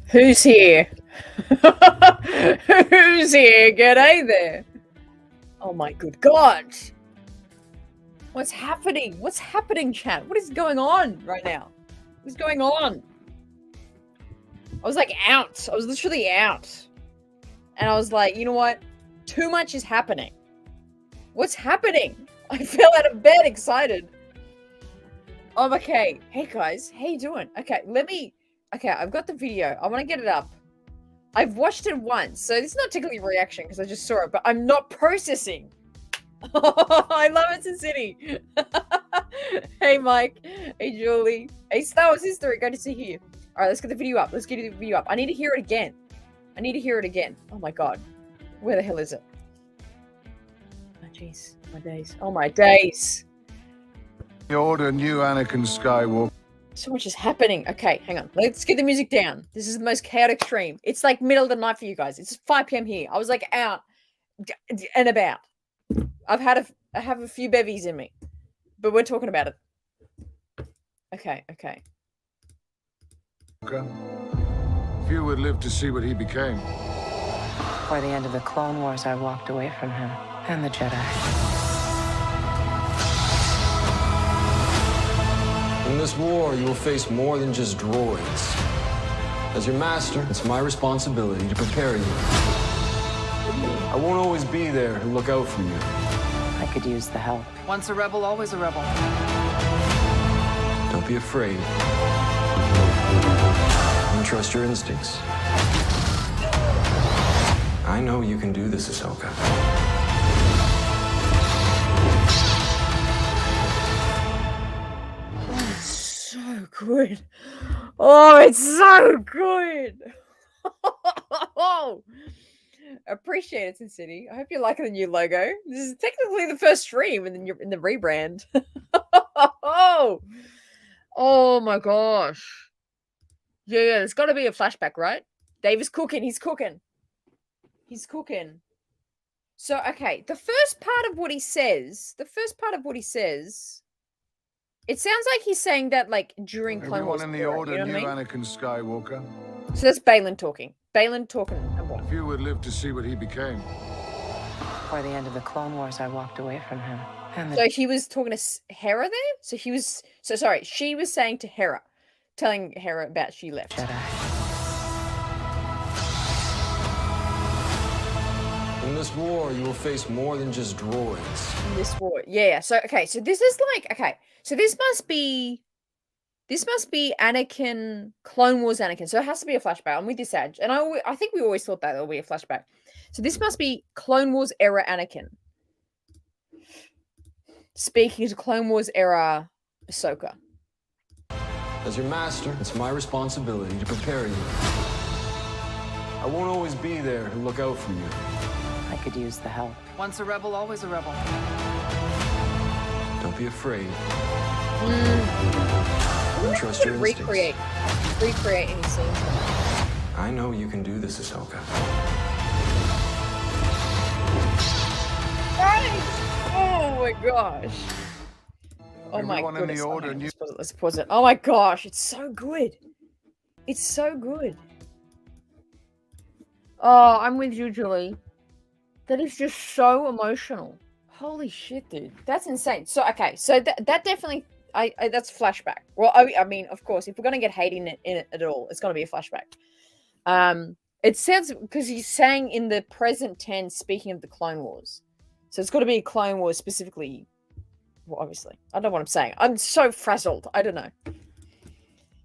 Who's here? Who's here? G'day there. Oh my good God. What's happening? What's happening, chat? What is going on right now? What's going on? I was like out. I was literally out. And I was like, you know what? Too much is happening. What's happening? I fell out of bed excited. Okay. Hey guys, how you doing? Okay, okay, I've got the video. I want to get it up. I've watched it once, so it's not technically a reaction because I just saw it, but I'm not processing. I love it, Sin City. Hey Mike. Hey Julie. Hey Star Wars History. Good to see you. All right, let's get the video up. Let's get the video up. I need to hear it again. I need to hear it again. Oh my God. Where the hell is it? Oh jeez. My days. Oh my days. The Order knew Anakin Skywalker. So much is happening. Okay, hang on. Let's get the music down. This is the most chaotic stream. It's like middle of the night for you guys. It's 5 p.m. here. I was like out and about. I have a few bevies in me, but we're talking about it. Okay. Few would live to see what he became. By the end of the Clone Wars, I walked away from him and the Jedi. In this war, you will face more than just droids. As your master, it's my responsibility to prepare you. I won't always be there to look out for you. I could use the help. Once a rebel, always a rebel. Don't be afraid. And trust your instincts. I know you can do this, Ahsoka. So good. Oh, it's so good. Appreciate it, Sin City. I hope you like the new logo. This is technically the first stream in the rebrand. Oh my gosh. Yeah, there's got to be a flashback, right? Dave is cooking. He's cooking. So, okay, the first part of what he says, it sounds like he's saying that, like, during Clone Wars. Everyone in the Order knew Anakin Skywalker. So that's Balin talking. Number one. Few would live to see what he became. By the end of the Clone Wars, I walked away from him and the... So he was talking to Hera there? She was saying to Hera, telling Hera about she left. Jedi. In this war, you will face more than just droids. In this war. Yeah. So this is like, so this must be Anakin, Clone Wars Anakin. So it has to be a flashback. I'm with this, Sag. And I think we always thought that there'll be a flashback. So this must be Clone Wars era Anakin speaking to Clone Wars era Ahsoka. As your master, it's my responsibility to prepare you. I won't always be there to look out for you. I could use the help. Once a rebel, always a rebel. Don't be afraid. And trust your instincts. Recreate any scenes. I know you can do this, Ahsoka. Oh my gosh. Oh my Everyone in goodness. the Order Okay, knew. let's pause it. Oh my gosh, it's so good. It's so good. Oh, I'm with you, Julie. That is just so emotional. Holy shit, dude. That's insane. So, okay. So that definitely, that's flashback. Well, I mean, of course, if we're going to get Hayden in it at all, it's going to be a flashback. It says, because he's saying in the present tense, speaking of the Clone Wars. So it's got to be Clone Wars specifically. Well, obviously. I don't know what I'm saying. I'm so frazzled. I don't know.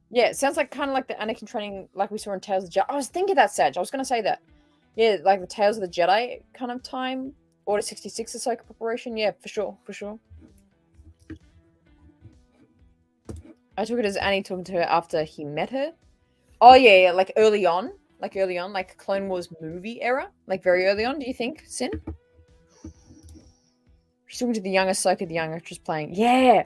Yeah, it sounds like kind of like the Anakin training like we saw in Tales of the Jedi. I was thinking that, Sag. I was going to say that. Yeah, like the Tales of the Jedi kind of time. Order 66 Ahsoka preparation. Yeah, for sure. I took it as Annie talking to her after he met her. Oh, yeah, like early on. Like Clone Wars movie era. Like very early on, do you think, Sin? She's talking to the young Ahsoka, the young actress playing. Yeah.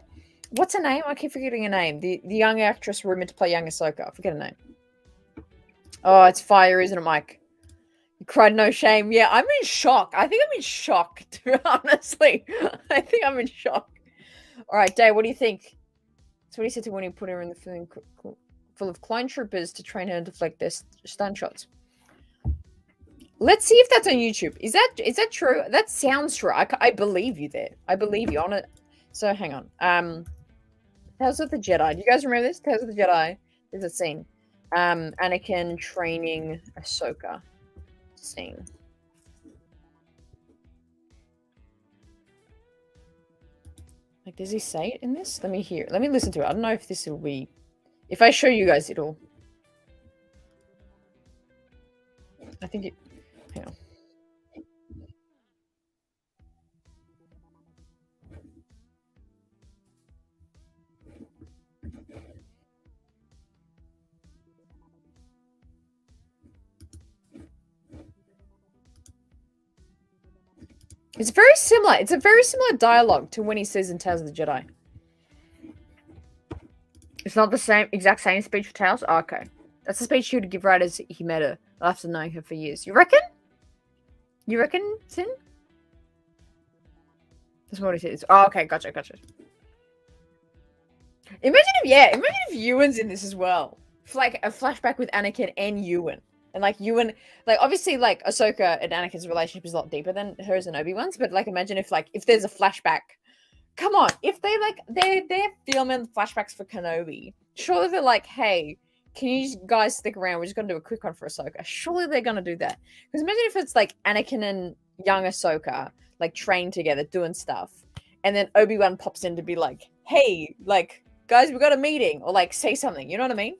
What's her name? I keep forgetting her name. The young actress rumored to play young Ahsoka. I forget her name. Oh, it's fire, isn't it, Mike? Cried no shame. Yeah, I'm in shock. I think I'm in shock, honestly. I think I'm in shock. All right, Dave, what do you think? That's what he said to when he put her in the film full of clone troopers to train her and deflect their stun shots. Let's see if that's on YouTube. Is that true? That sounds true. I believe you there. I believe you on it. So hang on. Tales of the Jedi. Do you guys remember this? Tales of the Jedi. There's a scene. Anakin training Ahsoka. Scene. Like, does he say it in this? Let me hear. Let me listen to it. I don't know if this will be. If I show you guys, it'll. I think it. Hang on. It's very similar. It's a very similar dialogue to when he says in Tales of the Jedi. It's not the same, exact same speech for Tales? Oh, okay. That's the speech he would give right as he met her, after knowing her for years. You reckon? You reckon, Sin? That's what he says. Oh, okay. Gotcha. Imagine if Ewan's in this as well. Like a flashback with Anakin and Ewan. And like Ewan, like obviously like Ahsoka and Anakin's relationship is a lot deeper than hers and Obi-Wan's, but like imagine if there's a flashback. Come on, if they like they're filming flashbacks for Kenobi, surely they're like, hey, can you guys stick around? We're just gonna do a quick one for Ahsoka. Surely they're gonna do that. Because imagine if it's like Anakin and young Ahsoka like train together doing stuff, and then Obi-Wan pops in to be like, hey, like guys, we got a meeting, or like say something. You know what I mean?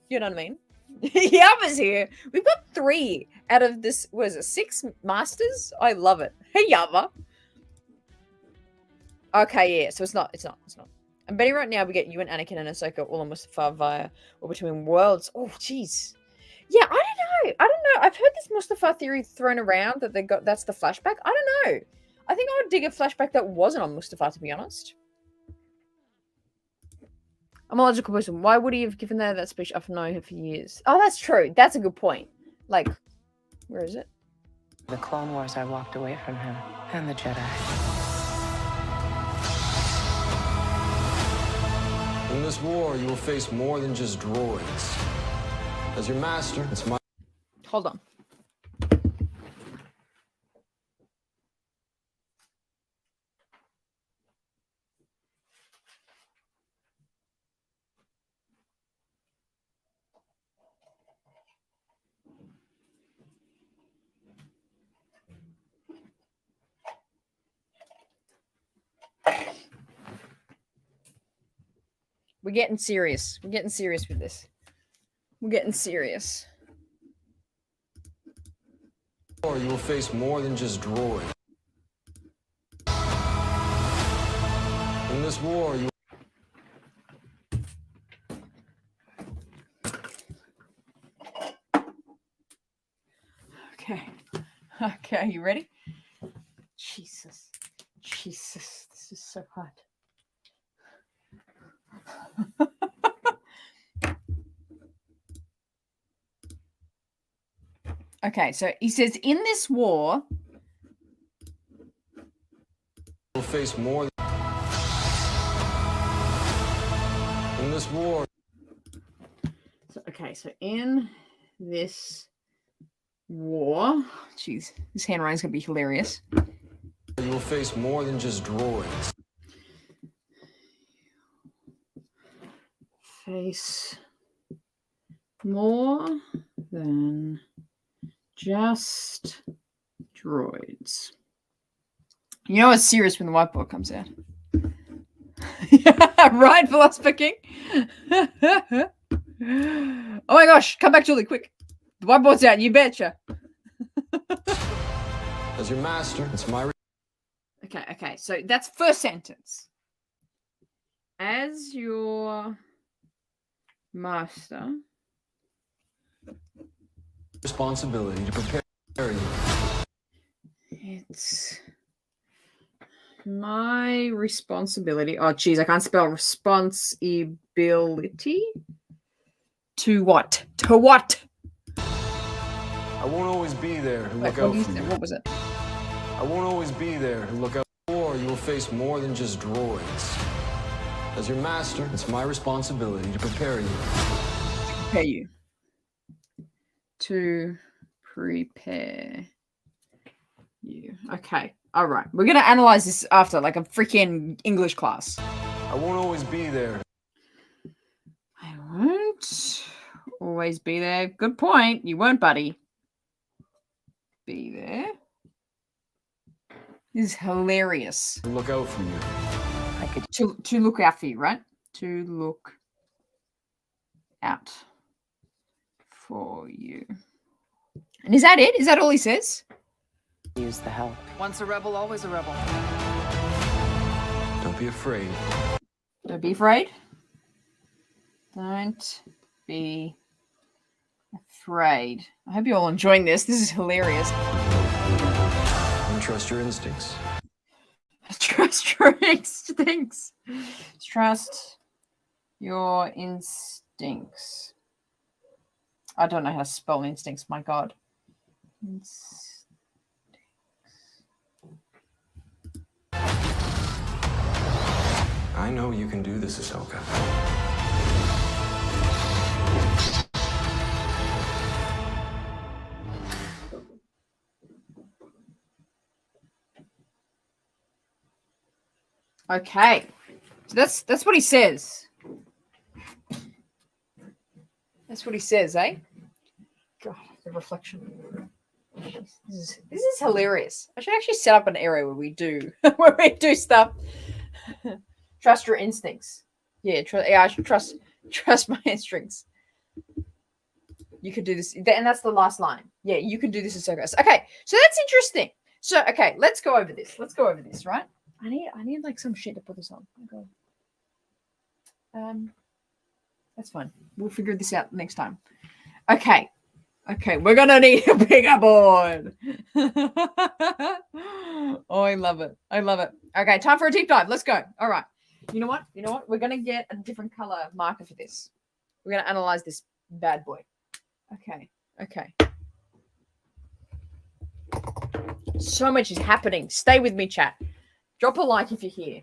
Yava's here. We've got 3 out of this. Was it 6 masters? I love it. Hey, Yava. Okay, yeah. So it's not. I'm betting right now we get you and Anakin and Ahsoka all on Mustafar via or between worlds. Oh, jeez. Yeah, I don't know. I've heard this Mustafar theory thrown around that that's the flashback. I don't know. I think I would dig a flashback that wasn't on Mustafar, to be honest. I'm a logical person. Why would he have given that speech after knowing her for years? Oh, that's true. That's a good point. Like, where is it? The Clone Wars, I walked away from him and the Jedi. In this war, you will face more than just droids. As your master, it's my... Hold on. We're getting serious. We're getting serious with this. We're getting serious. Or you will face more than just droids. In this war, you... Okay, you ready? Jesus, this is so hard. Okay, so he says, in this war, will face more. In this war. So in this war, jeez, this handwriting's gonna be hilarious. You will face more than just droids. Face more than just droids. You know it's serious when the whiteboard comes out. Right, Philosopher King? Oh my gosh, come back, Julie, quick. The whiteboard's out, you betcha. As your master, it's my... Okay, so that's first sentence. As your master... responsibility to prepare you. It's my responsibility. Oh, geez, I can't spell responsibility. To what? To what? I I won't always be there to Wait, look out for say? you. What was it? I won't always be there to look out for you. You will face more than just droids. As your master, it's my responsibility to prepare you. Prepare you. To prepare you. Okay. All right. We're going to analyze this after, like a freaking English class. I won't always be there. I won't always be there. Good point. You won't, buddy. Be there. This is hilarious. To look out for you. I could To look out for you, right? To look out for you. And is that it? Is that all he says? use the help. Once a rebel, always a rebel. Don't be afraid. Don't be afraid. Don't be afraid. I hope you're all enjoying this. This is hilarious. And trust your instincts. Trust your instincts. Trust your instincts. I don't know how to spell instincts, my God. I know you can do this, Ahsoka. Okay. So that's what he says. That's what he says, eh? God, the reflection. This is hilarious. I should actually set up an area where we do stuff. Trust your instincts. Yeah, I should trust my instincts. You could do this, and that's the last line. Yeah, you can do this, Ahsoka. Okay, so that's interesting. So okay, let's go over this. Right? I need like some shit to put this on. Oh God. That's fine. We'll figure this out next time. Okay, we're gonna need a bigger board. Oh, I love it. Okay, time for a deep dive. Let's go. All right. You know what? We're gonna get a different color marker for this. We're gonna analyze this bad boy. Okay. So much is happening. Stay with me, chat. Drop a like if you're here.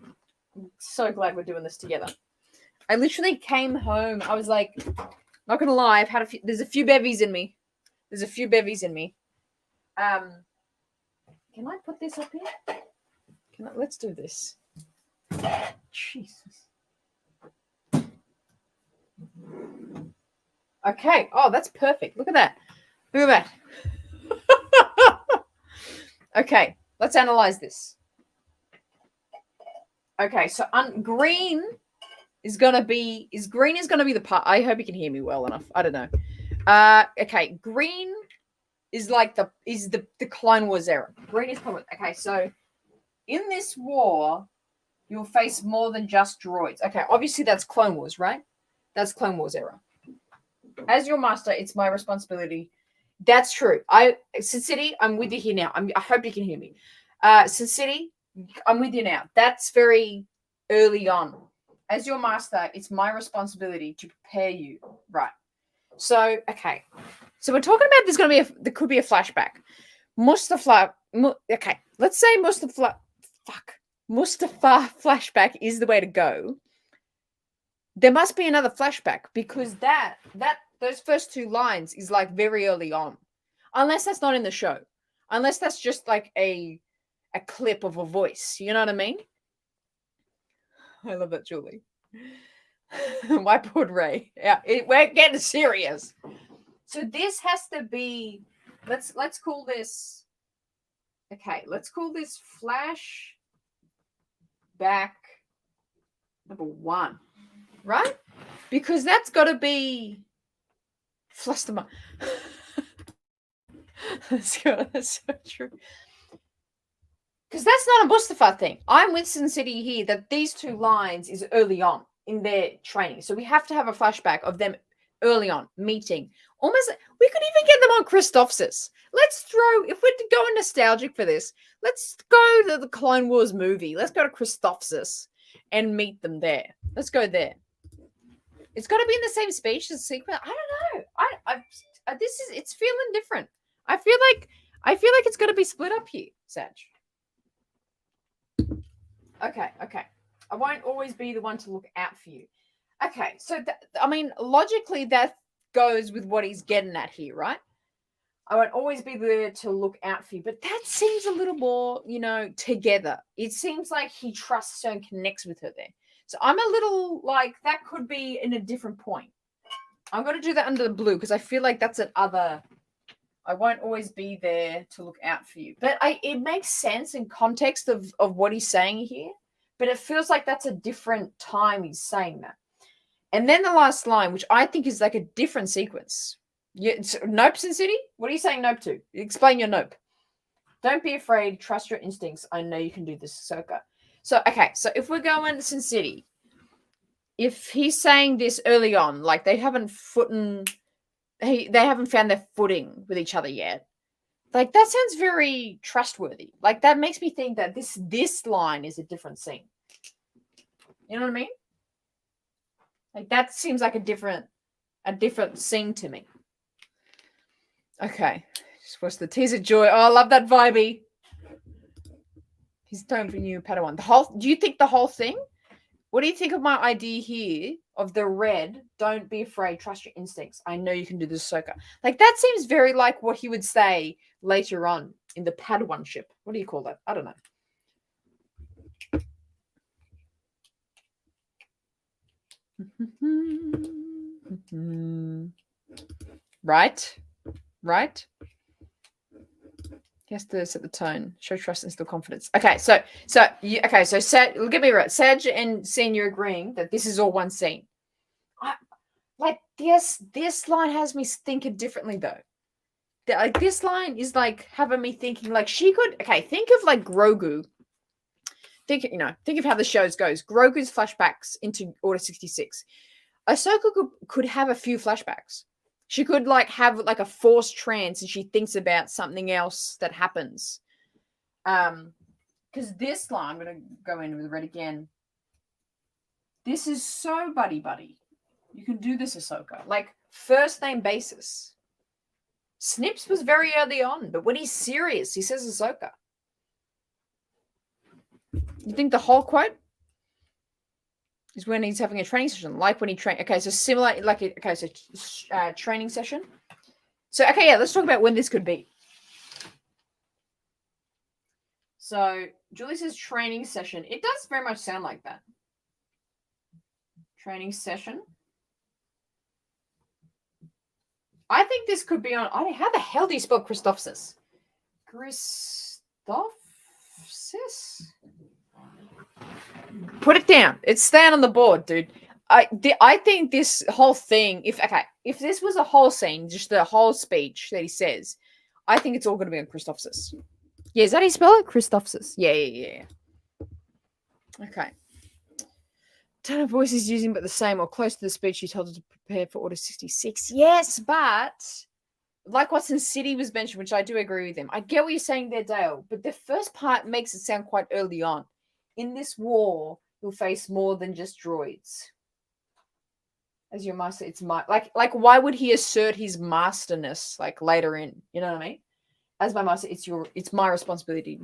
I'm so glad we're doing this together. I literally came home. I was like, not gonna lie, I've had there's a few bevies in me. Can I put this up here? Let's do this. Jesus. Okay. Oh, that's perfect. Look at that. Okay, let's analyze this. Okay, so green is gonna be the part. I hope you can hear me well enough. I don't know. Okay, green is like the Clone Wars era. Green is Clone Wars. Okay, so in this war, you'll face more than just droids. Okay, obviously that's Clone Wars, right? That's Clone Wars era. As your master, it's my responsibility. That's true. Sin City, I'm with you here now. I hope you can hear me. Sin City, I'm with you now. That's very early on. As your master, it's my responsibility to prepare you. Right. So, okay. So we're talking about there could be a flashback. Okay, let's say Mustafa flashback is the way to go. There must be another flashback because those first two lines is like very early on. Unless that's not in the show. Unless that's just like a clip of a voice. You know what I mean? I love that, Julie. Whiteboard Ray. Yeah, we're getting serious. So this has to be. Let's call this. Okay, let's call this flashback number 1, right? Because that's got to be. Flusterman. That's so true. Because that's not a Mustafa thing. I'm with Sin City here that these 2 lines is early on in their training. So we have to have a flashback of them early on meeting. Almost, we could even get them on Christophsis. If we're going nostalgic for this, let's go to the Clone Wars movie. Let's go to Christophsis and meet them there. Let's go there. It's got to be in the same speech as sequence. I don't know. It's feeling different. I feel like it's going to be split up here, Sag. Okay. I won't always be the one to look out for you. Okay, so I mean, logically, that goes with what he's getting at here, right? I won't always be there to look out for you, but that seems a little more, together. It seems like he trusts her and connects with her there. So I'm a little like that could be in a different point. I'm going to do that under the blue because I feel like that's I won't always be there to look out for you. But it makes sense in context of what he's saying here, but it feels like that's a different time he's saying that. And then the last line, which I think is like a different sequence. Nope, Sin City? What are you saying nope to? Explain your nope. Don't be afraid. Trust your instincts. I know you can do this, Ahsoka. So, okay. So if we're going to Sin City, if he's saying this early on, like they haven't found their footing with each other yet, like that sounds very trustworthy. Like that makes me think that this line is a different scene. You know what I mean? Like that seems like a different scene to me. Okay. Just watch the teaser, Joy. Oh, I love that vibey. He's time for new Padawan. Do you think the whole thing? What do you think of my idea here of the red? Don't be afraid. Trust your instincts. I know you can do this, Ahsoka. Like that seems very like what he would say later on in the Padawan ship. What do you call that? I don't know. Right? He has to set the tone, show trust, and instill confidence. Okay, so Sag, get me right. Sag and Scene, you're agreeing that this is all one scene. This line has me thinking differently though. Like this line is like having me thinking like she could. Okay, think of like Grogu. Think of how the shows goes. Grogu's flashbacks into Order 66. Ahsoka could have a few flashbacks. She could like have like a forced trance and she thinks about something else that happens. Because this line, I'm gonna go in with red again. This is so buddy. You can do this, Ahsoka. Like first name basis. Snips was very early on, but when he's serious, he says Ahsoka. You think the whole quote is when he's having a training session, like when he train. Okay, so similar, training session. So, okay, yeah, let's talk about when this could be. So, Julie says training session. It does very much sound like that. Training session. I think this could be on. How the hell do you spell Christophsis? Christophsis? Put it down. It's staying on the board, dude. I think this whole thing, if this was a whole scene, just the whole speech that he says, I think it's all going to be on Christophsis. Yeah, is that how you spell it? Christophsis. Yeah. Okay. Tone of voice is using but the same or close to the speech you told her to prepare for Order 66. Yes, but like what Sin City was mentioned, which I do agree with him. I get what you're saying there, Dale, but the first part makes it sound quite early on. In this war, you'll face more than just droids. As your master, it's my like why would he assert his masterness like later in? You know what I mean? As my master, it's my responsibility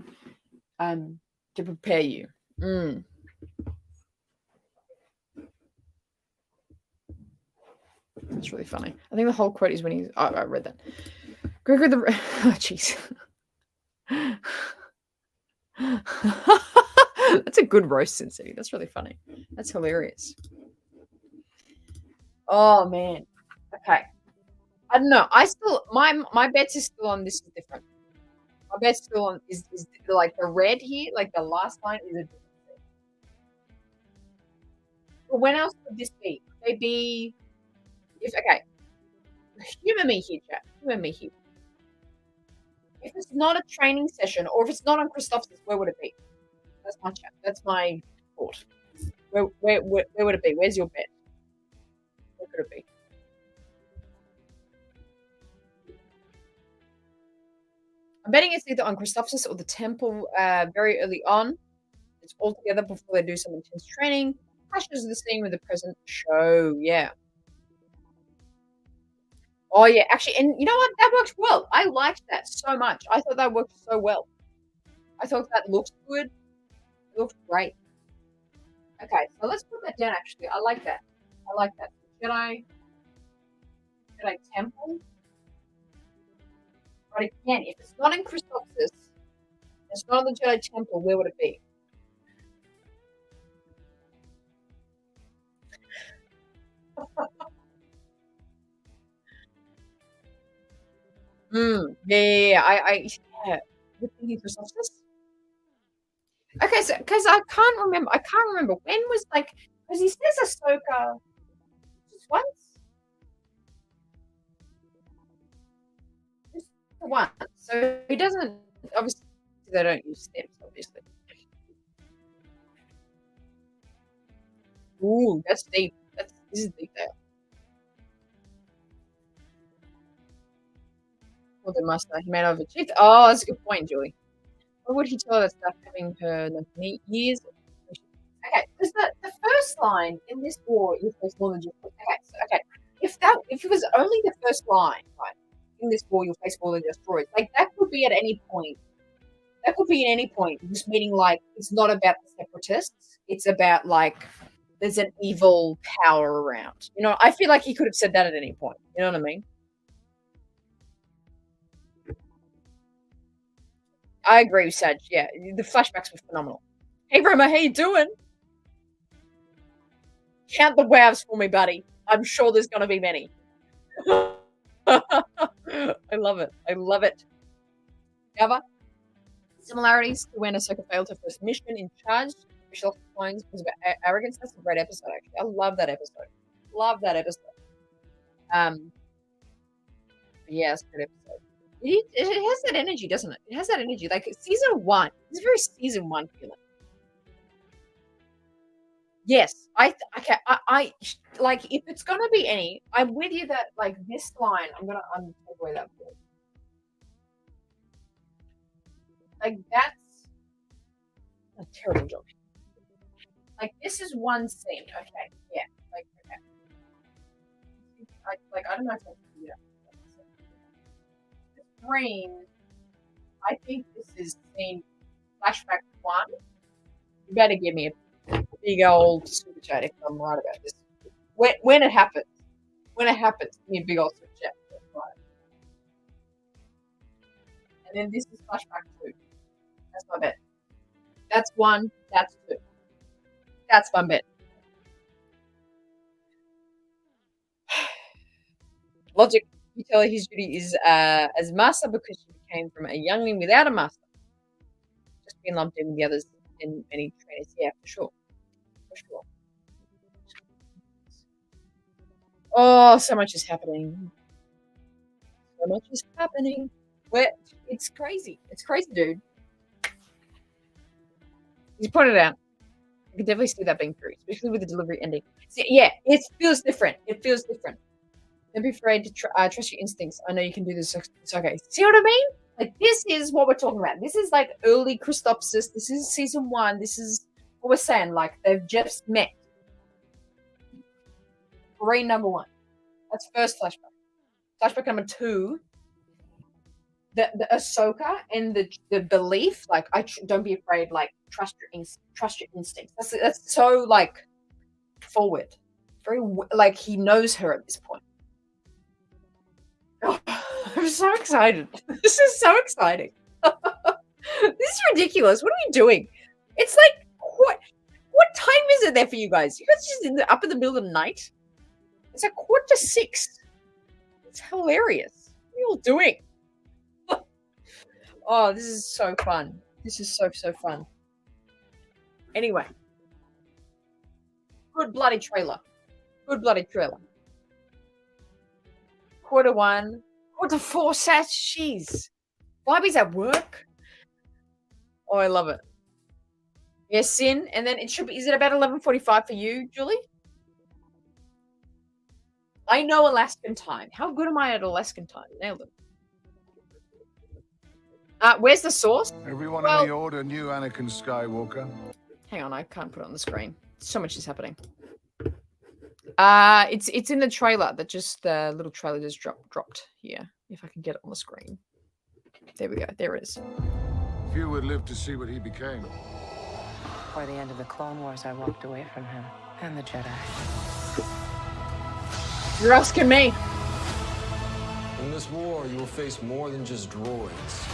to prepare you. That's really funny. I think the whole quote is when he's I read that. Gregor the jeez. That's a good roast, Sin City. That's really funny. That's hilarious. Oh man. Okay. I don't know. I still my bets is still on this is different. My bet's still on is like the red here, like the last line is a different thing. But when else would this be? Maybe humor me here, chat. Humor me here. If it's not a training session or if it's not on Christophsis, where would it be? That's my chat. That's my thought. Where would it be? Where's your bet? Where could it be? I'm betting it's either on Christophsis or the temple very early on. It's all together before they do some intense training. Clashes the scene with the present show. Yeah. Oh yeah, actually, and you know what? That worked well. I liked that so much. I thought that worked so well. I thought that looked good. It looked great. Okay, so let's put that down. Actually, I like that. I like that. Jedi Temple. But again, if it's not in Christophsis, it's not in the Jedi Temple. Where would it be? Yeah. We're thinking Christophsis. Okay, so because I can't remember when was like because he says Ahsoka just once, just once. So he doesn't obviously they don't use steps, obviously. Ooh, that's deep. This is deep there. Well, the master he made over cheat. Oh, that's a good point, Julie. What would he tell her that stuff having her like years? Okay, because the first line in this war is face more than just okay. If it was only the first line, right, in this war you'll face more than just droids. Like that could be at any point. That could be at any point, just meaning like it's not about the separatists. It's about like there's an evil power around. You know, I feel like he could have said that at any point. You know what I mean? I agree with Sag. Yeah, the flashbacks were phenomenal. Hey, Roma, how you doing? Count the wows for me, buddy. I'm sure there's going to be many. I love it. I love it. Gava? Similarities to when Ahsoka failed her first mission in charge. Michelle Clones was about arrogance. That's a great episode, actually. I love that episode. Love that episode. Yeah, it's a good episode. It has that energy, doesn't it? It has that energy. Like season 1. It's very season 1 feeling. Yes, I like if it's gonna be any. I'm with you that like this line. I'm take away that word. Like that's a terrible joke. Like this is one scene. Okay, yeah. Like okay. I don't know if I can do that. Brain, I think this is scene flashback 1. You better give me a big old super chat if I'm right about this. When it happens, give me a big old super chat. Right. And then this is flashback 2. That's my bet. That's 1. That's 2. That's my bet. Logic. You tell her his duty is as master because she came from a youngling without a master. Just being lumped in with the others in many trainers. Yeah, for sure. For sure. Oh, so much is happening. So much is happening. It's crazy. It's crazy, dude. You pointed out. You can definitely see that being true, especially with the delivery ending. So, yeah, it feels different. It feels different. Don't be afraid to trust your instincts. I know you can do this. It's okay. See what I mean? Like, this is what we're talking about. This is like early Christophsis. This is season 1. This is what we're saying. Like, they've just met. Brain number 1. That's first flashback. Flashback number 2. The Ahsoka and the belief. Like, don't be afraid. Like, trust your instincts. That's so like forward. Very like he knows her at this point. Oh, I'm so excited. This is so exciting. This is ridiculous. What are we doing? It's like what time is it there for you guys? You guys just up in the middle of the night? It's like 5:45. It's hilarious. What are you all doing? Oh, this is so fun. This is so fun. Anyway. Good bloody trailer. Good bloody trailer. Q1, Q4, jeez. Bobby's at work. Oh, I love it. Yes, Sin, and then it should be. Is it about 11:45 for you, Julie? I know Alaskan time. How good am I at Alaskan time? Nailed it. Where's the source? Everyone in the Order knew Anakin Skywalker. Hang on, I can't put it on the screen. So much is happening. It's in the trailer that just the little trailer just dropped here. If I can get it on the screen. There we go. There it is. Few would live to see what he became. Before the end of the Clone Wars, I walked away from him and the Jedi. You're asking me. In this war, you will face more than just droids.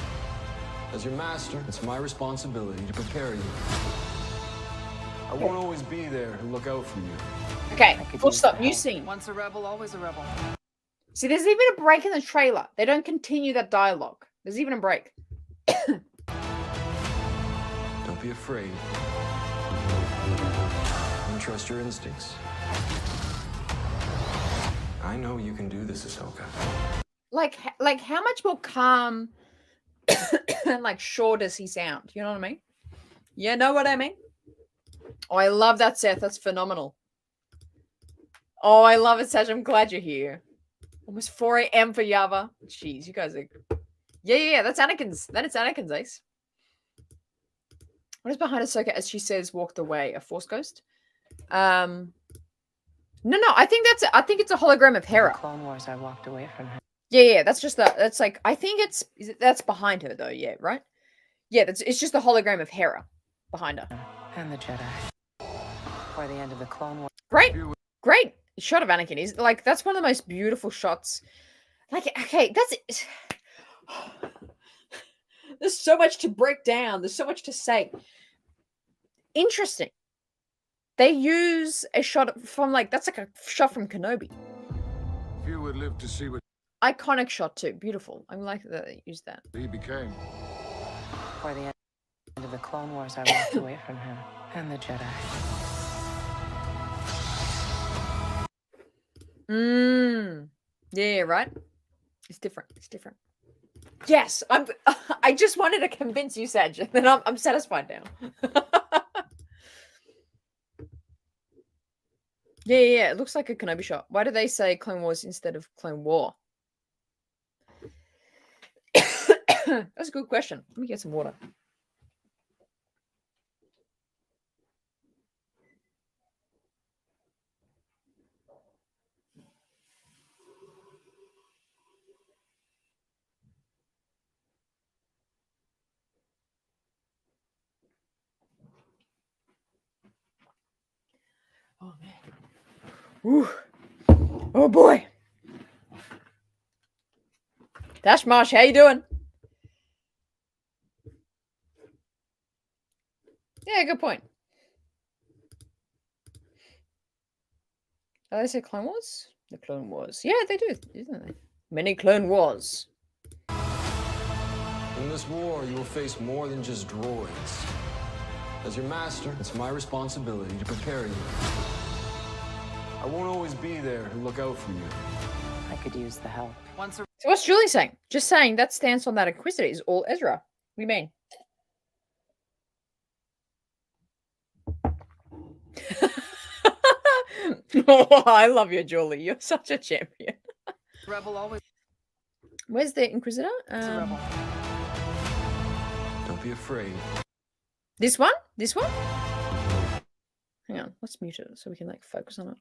As your master, it's my responsibility to prepare you. I won't always be there to look out for you. Okay, full use stop. the New help. scene. Once a rebel, always a rebel. See, there's even a break in the trailer. They don't continue that dialogue. There's even a break. Don't be afraid. And trust your instincts. I know you can do this, Ahsoka. Like how much more calm and like sure does he sound? You know what I mean? You know what I mean? Oh, I love that, Seth. That's phenomenal. Oh, I love it, Seth. I'm glad you're here. Almost 4 a.m. for Yava. Jeez, you guys are... Yeah. That's Anakin's. That is Anakin's ace. What is behind Ahsoka as she says walked away? A Force ghost? No. I think it's a hologram of Hera. In the Clone Wars, I walked away from him. Yeah. That's just that. That's like I think that's behind her though. Yeah, right. Yeah, it's just a hologram of Hera behind her. And the Jedi. Before the end of the Clone Wars. Great shot of Anakin. Is like that's one of the most beautiful shots. Like, okay, that's it. There's so much to break down. There's so much to say. Interesting. They use a shot from that's like a shot from Kenobi. Few would live to see what Iconic shot too. Beautiful. I like that they used that. he became. Before the end of the Clone Wars, I walked away from him and the Jedi. Yeah, right. It's different. Yes, I just wanted to convince you, Sag, and then I'm satisfied now. Yeah. It looks like a Kenobi shot. Why do they say Clone Wars instead of Clone War? That's a good question. Let me get some water. Oh man. Woo. Oh boy. Dash Marsh, how you doing? Yeah, good point. Oh, they say Clone Wars? The Clone Wars. Yeah, they do, isn't they? Many Clone Wars. In this war, you will face more than just droids. As your master, it's my responsibility to prepare you. I won't always be there to look out for you. I could use the help. Once a So what's Julie saying? Just saying that stance on that Inquisitor is all Ezra. What do you mean? Oh, I love you, Julie. You're such a champion. rebel, always Where's the Inquisitor? a rebel. Don't be afraid. This one? This one? Hang on. Let's mute it so we can focus on it.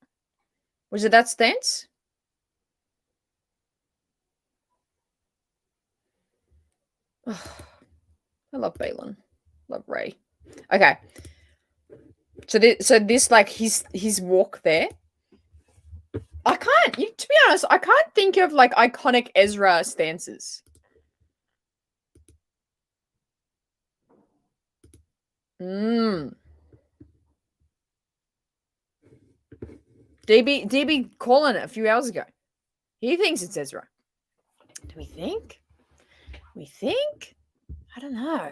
Was it that stance? Oh, I love Balin. Love Ray. Okay. So this his walk there. I can't. To be honest, I can't think of iconic Ezra stances. DB calling it a few hours ago. He thinks it's Ezra. Do we think? I don't know.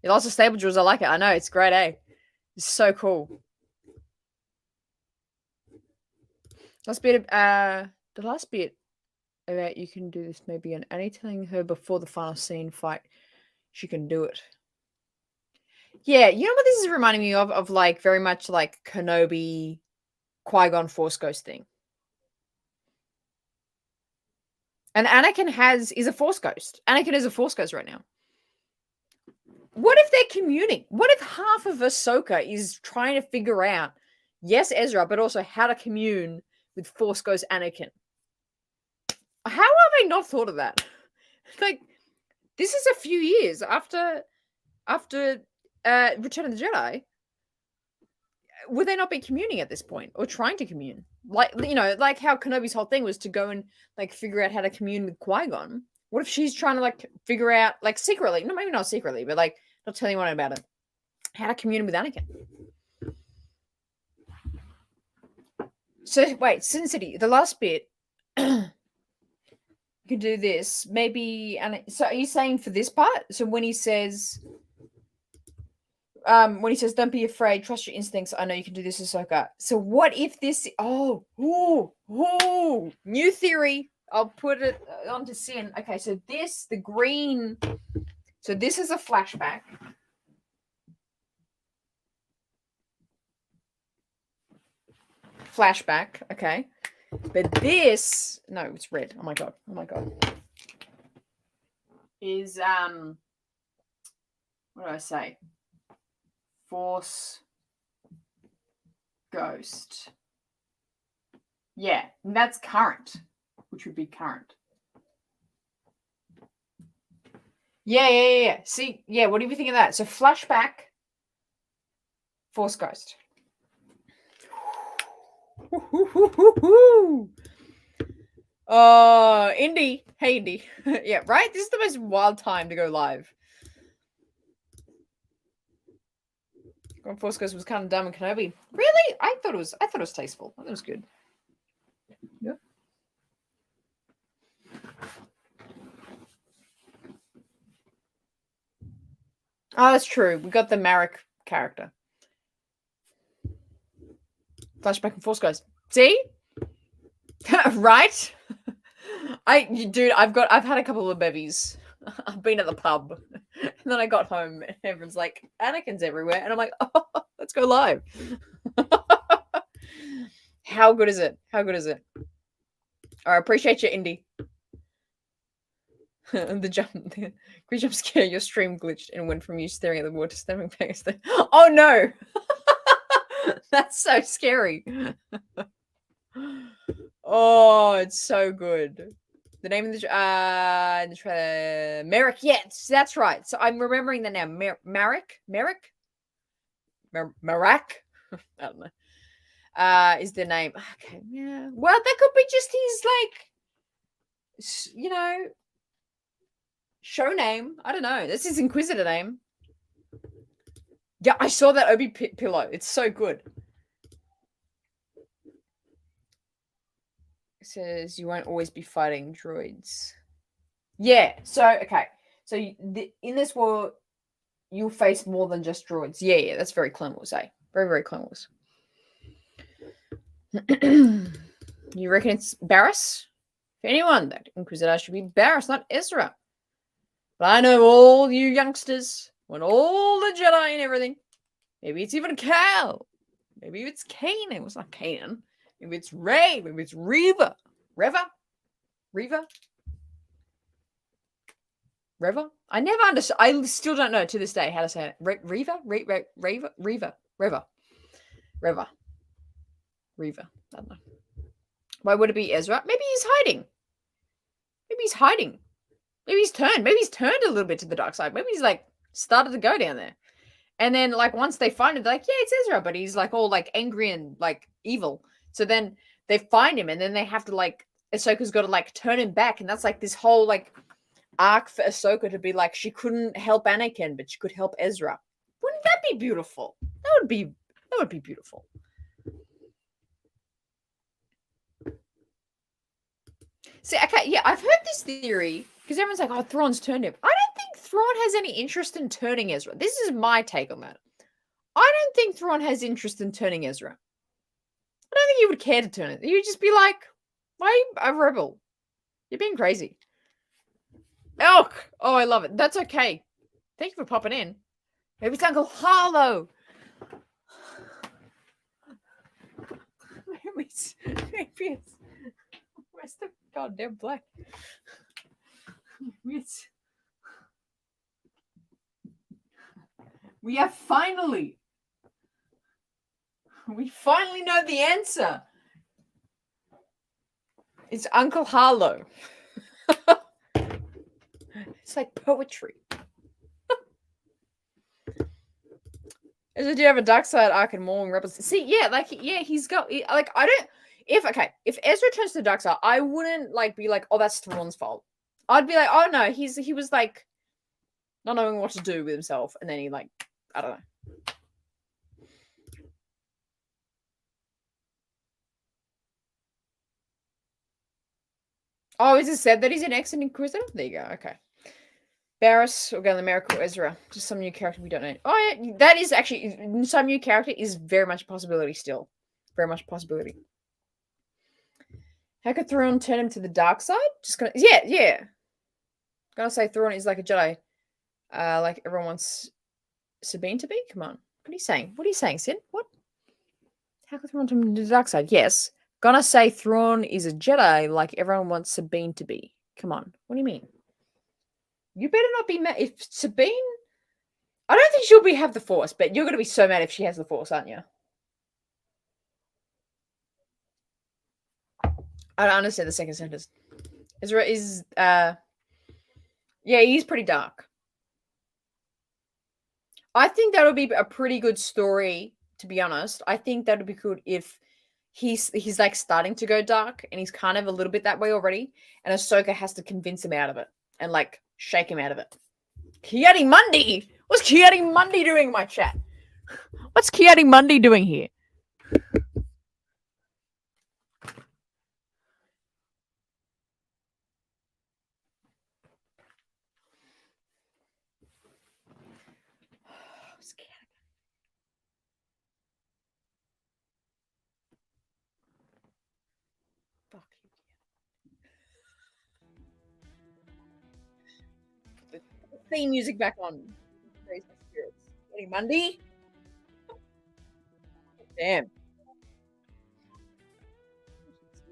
Lots of stable jewels. I like it. I know. It's great, eh? It's so cool. The last bit about you can do this maybe and Annie telling her before the final scene fight she can do it. Yeah, you know what this is reminding me of very much like Kenobi, Qui-Gon Force Ghost thing. And Anakin is a Force Ghost. Anakin is a Force Ghost right now. What if they're communing? What if half of Ahsoka is trying to figure out, yes, Ezra, but also how to commune with Force Ghost Anakin. How have I not thought of that? Like, this is a few years after Return of the Jedi. Would they not be communing at this point or trying to commune? Like, you know, like how Kenobi's whole thing was to go and like figure out how to commune with Qui-Gon. What if she's trying to like figure out like secretly, no, maybe not secretly, but like not telling anyone about it, how to commune with Anakin? So wait, Sin City, the last bit. You can do this. Maybe, and so are you saying for this part? So when he says, don't be afraid, trust your instincts. I know you can do this, Ahsoka. So what if this, new theory. I'll put it onto Sin. Okay, so this, the green, so this is a flashback. Flashback, okay. But this, no, it's red. Oh my god. Is what do I say? Force Ghost. Yeah, and that's current, which would be current. Yeah. See, yeah, what do you think of that? So flashback, Force Ghost. Oh, Indy. Hey, Indy. Yeah, right? This is the most wild time to go live. Force Ghost was kind of dumb and Kenobi. Really? I thought it was tasteful. I thought it was good. Yeah. Oh, that's true. We got the Marek character. Flashback and Force Ghost. See? Right? I've had a couple of bevies. I've been at the pub. And then I got home and everyone's like, Anakin's everywhere. And I'm like, oh, let's go live. How good is it? All right, appreciate you, Indy. The jump scare, your stream glitched and went from you staring at the water to staring back at the... Oh no! That's so scary. Oh, it's so good. The name of the trailer, Merrick. Yes, that's right. So I'm remembering the name. Marek. I don't know. Is the name? Okay, yeah. Well, that could be just his show name. I don't know. That's his Inquisitor name. Yeah, I saw that Obi pillow. It's so good. It says you won't always be fighting droids. Yeah. So okay. So in this war, you'll face more than just droids. Yeah. That's very Clone Wars, eh? Very, very Clone Wars. You reckon it's Barriss? For anyone, that Inquisitor should be Barriss, not Ezra. But I know all you youngsters want all the Jedi and everything. Maybe it's even Cal. Maybe it's Kanan. It was not Kanan. Maybe it's Rey. Maybe it's Reva. Reva? I never understood. I still don't know to this day how to say it. Reva? Reva. I don't know. Why would it be Ezra? Maybe he's hiding. Maybe he's turned a little bit to the dark side. Maybe he's like started to go down there. And then like once they find him, they're like, yeah, it's Ezra, but he's like all like angry and like evil. So then they find him and then they have to like, Ahsoka's got to like turn him back. And that's like this whole like arc for Ahsoka to be like, she couldn't help Anakin, but she could help Ezra. Wouldn't that be beautiful? That would be beautiful. See, okay, yeah, I've heard this theory because everyone's like, oh, Thrawn's turned him. I don't think Thrawn has any interest in turning Ezra. This is my take on that. I don't think Thrawn has interest in turning Ezra. I don't think he would care to turn it. He would just be like, why are you a rebel? You're being crazy. Elk! Oh, I love it. That's okay. Thank you for popping in. Maybe it's Uncle Harlow. Maybe it's where's the goddamn black? We finally know the answer. It's Uncle Harlow. It's like poetry. Do you have a dark side arc and Maul and Rebels? See, yeah, he's got like I don't. If Ezra turns to the dark side, I wouldn't like be like, oh, that's Thrawn's fault. I'd be like, oh no, he was like not knowing what to do with himself, and then he like, I don't know. Oh, is it said that he's an ex Inquisitor? There you go. Okay. Barriss, or the Miracle Ezra. Just some new character we don't know. Oh, yeah, that is actually some new character is very much a possibility still. Very much a possibility. How could Thrawn turn him to the dark side? Just gonna, yeah. Gonna say Thrawn is like a Jedi, like everyone wants Sabine to be. Come on, what are you saying? What are you saying, Sid? What? How could Thrawn turn him to the dark side? Yes, gonna say Thrawn is a Jedi, like everyone wants Sabine to be. Come on, what do you mean? You better not be mad if Sabine. I don't think she'll have the Force, but you're gonna be so mad if she has the Force, aren't you? I don't understand the second sentence. Ezra is, yeah, he's pretty dark. I think that would be a pretty good story, to be honest. I think that would be good if he's like starting to go dark, and he's kind of a little bit that way already, and Ahsoka has to convince him out of it and like shake him out of it. Kiadi Mundi! What's Kiadi Mundi doing in my chat? What's Kiadi Mundi doing here? Fuck you. Put the theme music back on. Raise my spirits. Kiadi Mundi? Damn.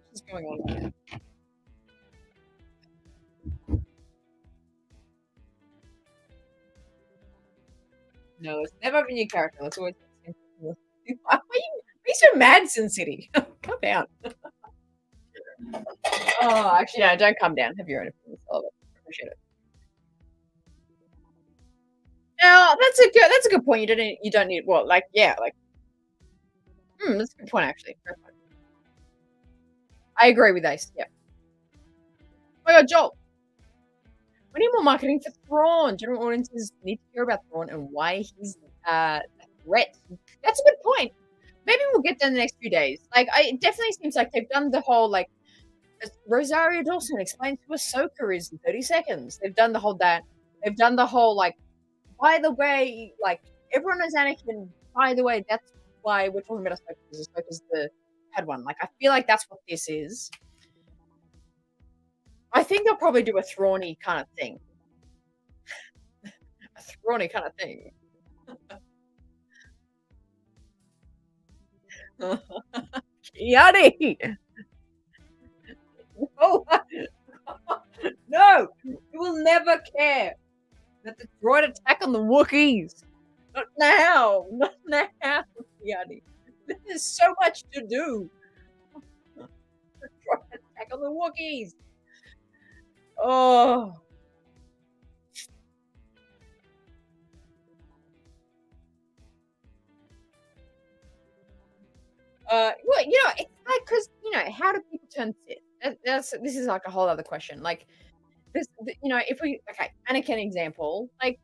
What's going on here? No, it's never been your character. That's always why are you so mad, Sin City? Calm down. Oh, actually, no, don't calm down. Have your own opinions. I love it. I appreciate it. Now, that's a good point. You don't need what, like, yeah, like. That's a good point, actually. Fair point. I agree with Ace. Yeah. Oh my God, Joel. We need more marketing for Thrawn. General audiences need to hear about Thrawn and why he's a threat. That's a good point. Maybe we'll get there in the next few days. Like, it definitely seems like they've done the whole, like, Rosario Dawson explains who Ahsoka is in 30 seconds. They've done the whole that. They've done the whole, like, by the way, like, everyone knows Anakin. By the way, that's why we're talking about Ahsoka, because Ahsoka's the Padawan. Like, I feel like that's what this is. I think they'll probably do a Thrawny kind of thing. A Thrawny kind of thing. Kiadi! No! No! You will never care that the droid attack on the Wookiees. Not now! Not now, Kiadi. There's so much to do. The droid attack on the Wookiees. Oh. Well, it's like, because, how do people turn Sith? This is like a whole other question. Like, this, if we, Anakin example, like,